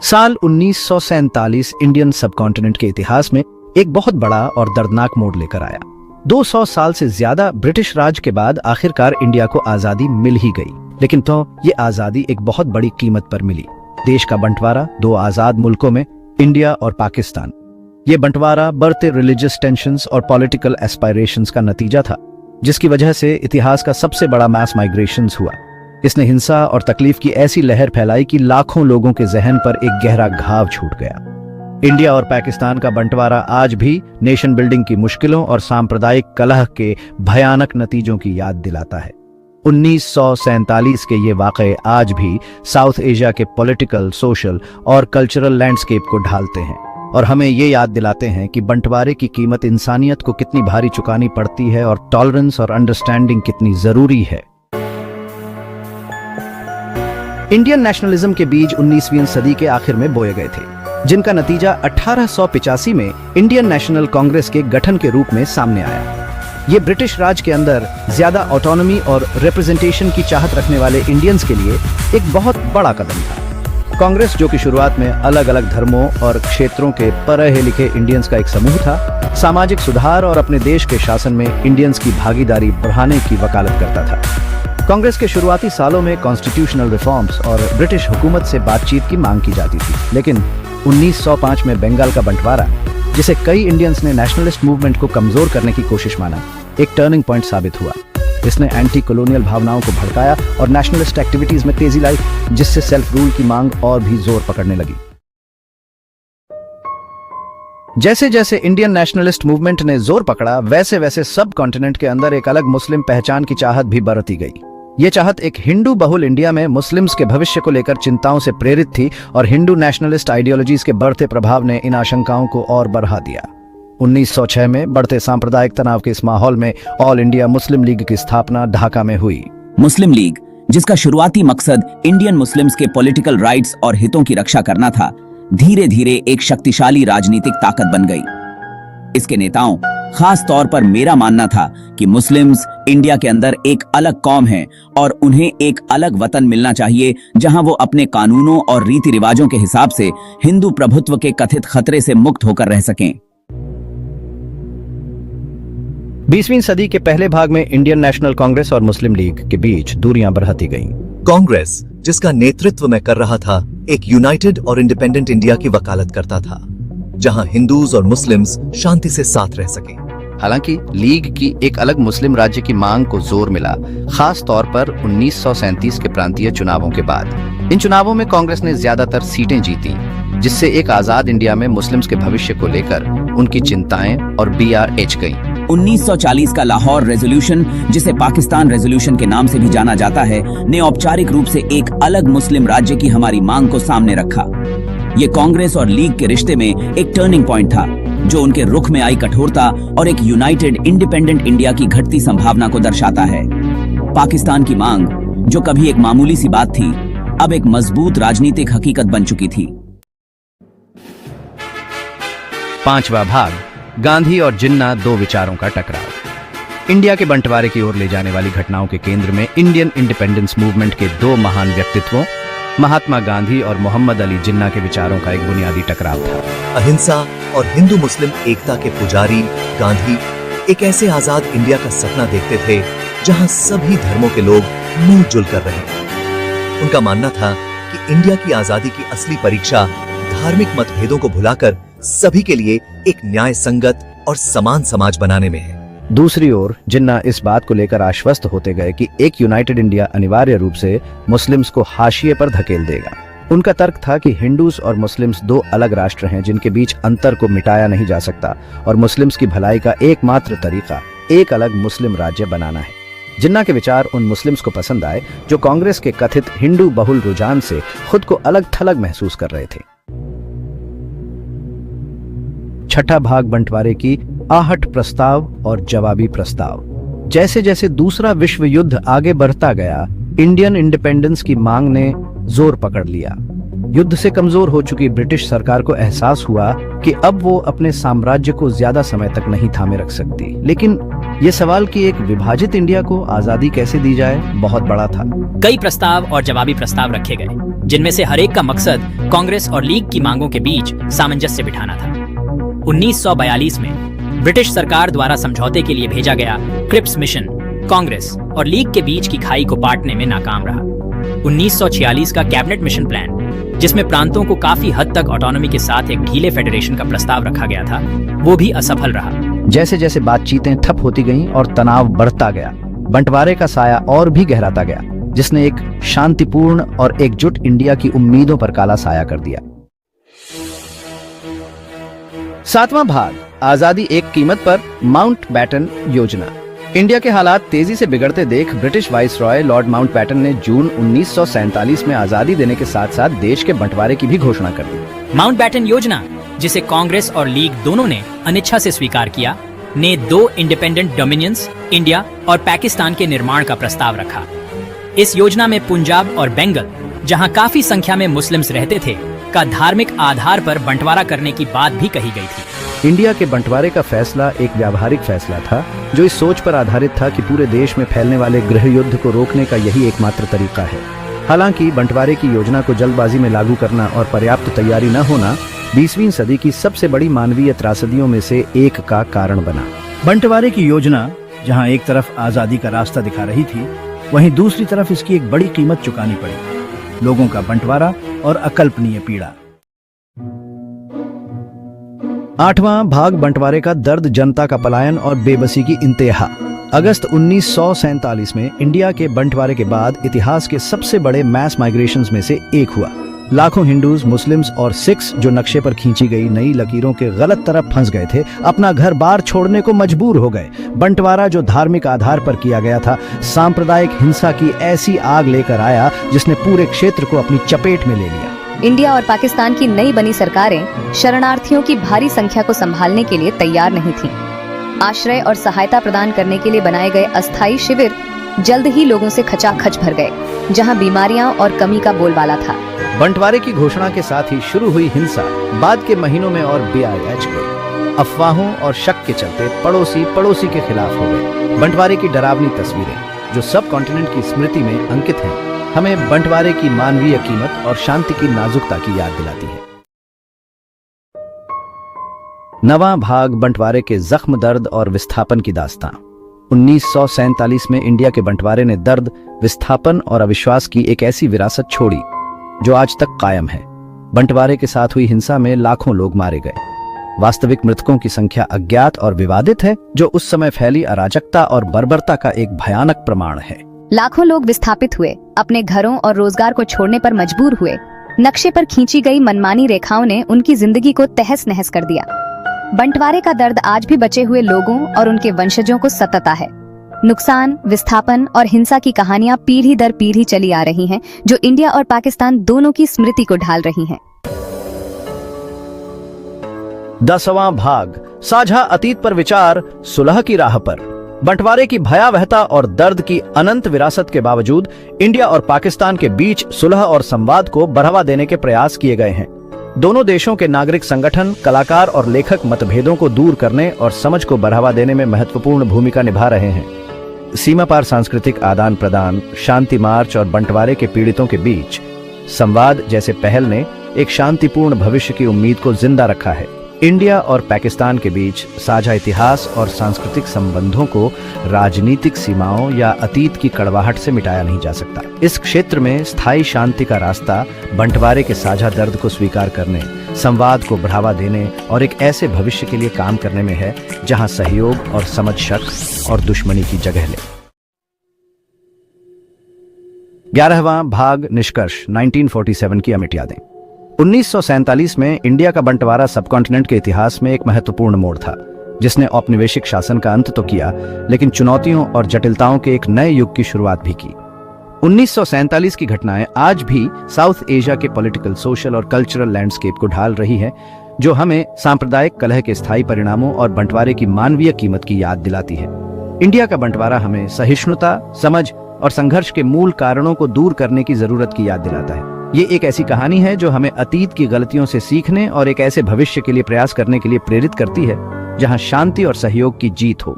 साल 1947 Indian subcontinent के इतिहास में एक बहुत बड़ा और दर्दनाक मोड़ लेकर आया। 200 साल से ज्यादा ब्रिटिश राज के बाद आखिरकार इंडिया को आजादी मिल ही गई, लेकिन तो ये आजादी एक बहुत बड़ी कीमत पर मिली। देश का बंटवारा दो आजाद मुल्कों में, इंडिया और पाकिस्तान। ये बंटवारा बढ़ते रिलीजियस टेंशंस और पॉलिटिकल एस्पायरेशंस का नतीजा था, जिसकी वजह से इतिहास का सबसे बड़ा मास माइग्रेशन हुआ। इसने हिंसा और तकलीफ की ऐसी लहर फैलाई कि लाखों लोगों के जहन पर एक गहरा घाव छूट गया। इंडिया और पाकिस्तान का बंटवारा आज भी नेशन बिल्डिंग की मुश्किलों और सांप्रदायिक कलह के भयानक नतीजों की याद दिलाता है। 1947 के ये वाक़े आज भी साउथ एशिया के पॉलिटिकल, सोशल और कल्चरल लैंडस्केप को ढालते हैं और हमें ये याद दिलाते हैं कि बंटवारे की कीमत इंसानियत को कितनी भारी चुकानी पड़ती है और टॉलरेंस और अंडरस्टैंडिंग कितनी जरूरी है। इंडियन नेशनलिज्म के बीज 19वीं सदी के आखिर में बोए गए थे, जिनका नतीजा 1885 में इंडियन नेशनल कांग्रेस के गठन के रूप में सामने आया। ये ब्रिटिश राज के अंदर ज्यादा ऑटोनॉमी और रिप्रेजेंटेशन की चाहत रखने वाले इंडियंस के लिए एक बहुत बड़ा कदम था। कांग्रेस, जो कि शुरुआत में अलग अलग धर्मों और क्षेत्रों के पढ़े लिखे इंडियंस का एक समूह था, सामाजिक सुधार और अपने देश के शासन में इंडियंस की भागीदारी बढ़ाने की वकालत करता था। कांग्रेस के शुरुआती सालों में कॉन्स्टिट्यूशनल रिफॉर्म्स और ब्रिटिश हुकूमत से बातचीत की मांग की जाती थी, लेकिन 1905 में बंगाल का बंटवारा, जिसे कई इंडियंस ने नेशनलिस्ट मूवमेंट को कमजोर करने की कोशिश माना, एक टर्निंग पॉइंट साबित हुआ। इसने एंटी कॉलोनियल भावनाओं को भड़काया और नेशनलिस्ट एक्टिविटीज में तेजी लाई, जिससे सेल्फ रूल की मांग और भी जोर पकड़ने लगी। जैसे जैसे इंडियन नेशनलिस्ट मूवमेंट ने जोर पकड़ा, वैसे वैसे सब कॉन्टिनेंट के अंदर एक अलग मुस्लिम पहचान की चाहत भी बढ़ती गई। ये चाहत एक हिंदू बहुल इंडिया में मुस्लिम्स के भविष्य को लेकर चिंताओं से प्रेरित थी और हिंदू नेशनलिस्ट आइडियोलॉजीज के बढ़ते प्रभाव ने इन आशंकाओं को और बढ़ा दिया। 1906 में बढ़ते सांप्रदायिक तनाव के इस माहौल में ऑल इंडिया मुस्लिम लीग की स्थापना ढाका में हुई। मुस्लिम लीग, जिसका शुरुआती मकसद इंडियन मुस्लिम्स के पॉलिटिकल राइट्स और हितों की रक्षा करना था, धीरे धीरे एक शक्तिशाली राजनीतिक ताकत बन गई। इसके नेताओं, खास तौर पर मेरा मानना था कि मुस्लिम्स इंडिया के अंदर एक अलग कौम है और उन्हें एक अलग वतन मिलना चाहिए, जहां वो अपने कानूनों और रीति रिवाजों के हिसाब से हिंदू प्रभुत्व के कथित खतरे से मुक्त होकर रह सकें। 20वीं सदी के पहले भाग में इंडियन नेशनल कांग्रेस और मुस्लिम लीग के बीच दूरियां बढ़ती गईं। कांग्रेस, जिसका नेतृत्व मैं कर रहा था, एक यूनाइटेड और इंडिपेंडेंट इंडिया की वकालत करता था, जहां हिंदूज और मुस्लिम्स शांति से साथ रह सकें। हालांकि लीग की एक अलग मुस्लिम राज्य की मांग को जोर मिला, खास तौर पर 1937 के प्रांतीय चुनावों के बाद। इन चुनावों में कांग्रेस ने ज्यादातर सीटें जीती, जिससे एक आजाद इंडिया में मुस्लिम्स के भविष्य को लेकर उनकी चिंताएं और BRH गईं। 1940 का लाहौर रेजोल्यूशन, जिसे पाकिस्तान रेजोल्यूशन के नाम से भी जाना जाता है, ने औपचारिक रूप से एक अलग मुस्लिम राज्य की हमारी मांग को सामने रखा। ये कांग्रेस और लीग के रिश्ते में एक टर्निंग पॉइंट था, जो उनके रुख में आई कठोरता और एक यूनाइटेड इंडिपेंडेंट इंडिया की घटती संभावना को दर्शाता है। पाकिस्तान की मांग, जो कभी एक मामूली सी बात थी, अब एक मजबूत राजनीतिक हकीकत बन चुकी थी। 5वां भाग, गांधी और जिन्ना, दो विचारों का टकराव। इंडिया के बंटवारे की ओर ले जाने वाली घटनाओं के केंद्र में इंडियन इंडिपेंडेंस मूवमेंट के दो महान व्यक्तित्वों, महात्मा गांधी और मोहम्मद अली जिन्ना के विचारों का एक बुनियादी टकराव था। अहिंसा और हिंदू मुस्लिम एकता के पुजारी गांधी एक ऐसे आजाद इंडिया का सपना देखते थे, जहां सभी धर्मों के लोग मिलजुल कर रहे। उनका मानना था कि इंडिया की आजादी की असली परीक्षा धार्मिक मतभेदों को भुलाकर सभी के लिए एक न्याय संगत और समान समाज बनाने में है। दूसरी ओर जिन्ना इस बात को लेकर आश्वस्त होते गए कि एक यूनाइटेड इंडिया अनिवार्य रूप से मुस्लिम्स को हाशिए पर धकेल देगा। उनका तर्क था कि हिंदूज और मुस्लिम्स दो अलग राष्ट्र हैं, जिनके बीच अंतर को मिटाया नहीं जा सकता और मुस्लिम्स की भलाई का एकमात्र तरीका एक अलग मुस्लिम राज्य बनाना है। जिन्ना के विचार उन मुस्लिम्स को पसंद आए जो कांग्रेस के कथित हिंदू बहुल रुझान से खुद को अलग थलग महसूस कर रहे थे। छठा भाग, बंटवारे की आहट प्रस्ताव और जवाबी प्रस्ताव। जैसे जैसे दूसरा विश्व युद्ध आगे बढ़ता गया, इंडियन इंडिपेंडेंस की मांग ने जोर पकड़ लिया। युद्ध से कमजोर हो चुकी ब्रिटिश सरकार को एहसास हुआ कि अब वो अपने साम्राज्य को ज्यादा समय तक नहीं थामे रख सकती। लेकिन ये सवाल कि एक विभाजित इंडिया को आजादी कैसे दी जाए बहुत बड़ा था। कई प्रस्ताव और जवाबी प्रस्ताव रखे गए, जिनमें से हर एक का मकसद कांग्रेस और लीग की मांगों के बीच सामंजस्य बिठाना था। 1942 में ब्रिटिश सरकार द्वारा समझौते के लिए भेजा गया क्रिप्स मिशन कांग्रेस और लीग के बीच की खाई को पाटने में नाकाम रहा। 1946 का कैबिनेट मिशन प्लान, जिसमें प्रांतों को काफी हद तक ऑटोनॉमी के साथ एक ढीले फेडरेशन का प्रस्ताव रखा गया था, वो भी असफल रहा। जैसे जैसे बातचीतें ठप होती गईं और तनाव बढ़ता गया, बंटवारे का साया और भी गहराता गया, जिसने एक शांतिपूर्ण और एकजुट इंडिया की उम्मीदों पर काला साया कर दिया। 7वां भाग, आजादी एक कीमत पर, माउंटबैटन योजना। इंडिया के हालात तेजी से बिगड़ते देख ब्रिटिश वाइसरॉय लॉर्ड माउंटबैटन ने जून 1947 में आजादी देने के साथ साथ देश के बंटवारे की भी घोषणा कर दी। माउंटबैटन योजना, जिसे कांग्रेस और लीग दोनों ने अनिच्छा से स्वीकार किया, ने 2 इंडिपेंडेंट डोमिनियंस इंडिया और पाकिस्तान के निर्माण का प्रस्ताव रखा। इस योजना में पंजाब और बंगाल, जहां काफी संख्या में मुस्लिम्स रहते थे, का धार्मिक आधार पर बंटवारा करने की बात भी कही गई थी। इंडिया के बंटवारे का फैसला एक व्यावहारिक फैसला था, जो इस सोच पर आधारित था कि पूरे देश में फैलने वाले गृह युद्ध को रोकने का यही एकमात्र तरीका है। हालांकि बंटवारे की योजना को जल्दबाजी में लागू करना और पर्याप्त तैयारी न होना 20वीं सदी की सबसे बड़ी मानवीय त्रासदियों में से एक का कारण बना। बंटवारे की योजना जहां एक तरफ आजादी का रास्ता दिखा रही थी, वहीं दूसरी तरफ इसकी एक बड़ी कीमत चुकानी पड़ी, लोगों का बंटवारा और अकल्पनीय पीड़ा। 8वां भाग, बंटवारे का दर्द, जनता का पलायन और बेबसी की इंतहा। अगस्त 1947 में इंडिया के बंटवारे के बाद इतिहास के सबसे बड़े मैस माइग्रेशंस में से एक हुआ। लाखों हिंदूज, मुस्लिम्स और सिख्स जो नक्शे पर खींची गई नई लकीरों के गलत तरफ फंस गए थे, अपना घर बार छोड़ने को मजबूर हो गए। बंटवारा जो धार्मिक आधार पर किया गया था, सांप्रदायिक हिंसा की ऐसी आग लेकर आया जिसने पूरे क्षेत्र को अपनी चपेट में ले लिया। इंडिया और पाकिस्तान की नई बनी सरकारें शरणार्थियों की भारी संख्या को संभालने के लिए तैयार नहीं थीं। आश्रय और सहायता प्रदान करने के लिए बनाए गए अस्थायी शिविर जल्द ही लोगों से खचाखच भर गए, जहां बीमारियां और कमी का बोलबाला था। बंटवारे की घोषणा के साथ ही शुरू हुई हिंसा बाद के महीनों में और बेआयाज गई। अफवाहों और शक के चलते पड़ोसी के खिलाफ हो गए। बंटवारे की डरावनी तस्वीरें, जो सब कॉन्टिनेंट की स्मृति में अंकित हैं, हमें बंटवारे की मानवीय कीमत और शांति की नाजुकता की याद दिलाती है। 9वां भाग, बंटवारे के जख्म, दर्द और विस्थापन की दास्तां। 1947 में इंडिया के बंटवारे ने दर्द, विस्थापन और अविश्वास की एक ऐसी विरासत छोड़ी जो आज तक कायम है। बंटवारे के साथ हुई हिंसा में लाखों लोग मारे गए। वास्तविक मृतकों की संख्या अज्ञात और विवादित है, जो उस समय फैली अराजकता और बर्बरता का एक भयानक प्रमाण है। लाखों लोग विस्थापित हुए, अपने घरों और रोजगार को छोड़ने पर मजबूर हुए। नक्शे पर खींची गई मनमानी रेखाओं ने उनकी जिंदगी को तहस नहस कर दिया। बंटवारे का दर्द आज भी बचे हुए लोगों और उनके वंशजों को सताता है। नुकसान, विस्थापन और हिंसा की कहानियां पीढ़ी दर पीढ़ी चली आ रही हैं, जो इंडिया और पाकिस्तान दोनों की स्मृति को ढाल रही हैं। 10वां भाग, साझा अतीत पर विचार, सुलह की राह पर। बंटवारे की भयावहता और दर्द की अनंत विरासत के बावजूद इंडिया और पाकिस्तान के बीच सुलह और संवाद को बढ़ावा देने के प्रयास किए गए हैं। दोनों देशों के नागरिक संगठन, कलाकार और लेखक मतभेदों को दूर करने और समझ को बढ़ावा देने में महत्वपूर्ण भूमिका निभा रहे हैं। सीमा पार सांस्कृतिक आदान प्रदान, शांति मार्च और बंटवारे के पीड़ितों के बीच संवाद जैसे पहल ने एक शांतिपूर्ण भविष्य की उम्मीद को जिंदा रखा है। इंडिया और पाकिस्तान के बीच साझा इतिहास और सांस्कृतिक संबंधों को राजनीतिक सीमाओं या अतीत की कड़वाहट से मिटाया नहीं जा सकता। इस क्षेत्र में स्थायी शांति का रास्ता बंटवारे के साझा दर्द को स्वीकार करने, संवाद को बढ़ावा देने और एक ऐसे भविष्य के लिए काम करने में है जहां सहयोग और समझ शक और दुश्मनी की जगह ले। 11वां भाग, निष्कर्ष, 1947 की अमिट यादें। 1947 में इंडिया का बंटवारा सबकॉन्टिनेंट के इतिहास में एक महत्वपूर्ण मोड़ था, जिसने औपनिवेशिक शासन का अंत तो किया, लेकिन चुनौतियों और जटिलताओं के एक नए युग की शुरुआत भी की। 1947 की घटनाएं आज भी साउथ एशिया के पॉलिटिकल, सोशल और कल्चरल लैंडस्केप को ढाल रही है, जो हमें सांप्रदायिक कलह के स्थायी परिणामों और बंटवारे की मानवीय कीमत की याद दिलाती है। इंडिया का बंटवारा हमें सहिष्णुता, समझ और संघर्ष के मूल कारणों को दूर करने की जरूरत की याद दिलाता है। ये एक ऐसी कहानी है जो हमें अतीत की गलतियों से सीखने और एक ऐसे भविष्य के लिए प्रयास करने के लिए प्रेरित करती है जहां शांति और सहयोग की जीत हो।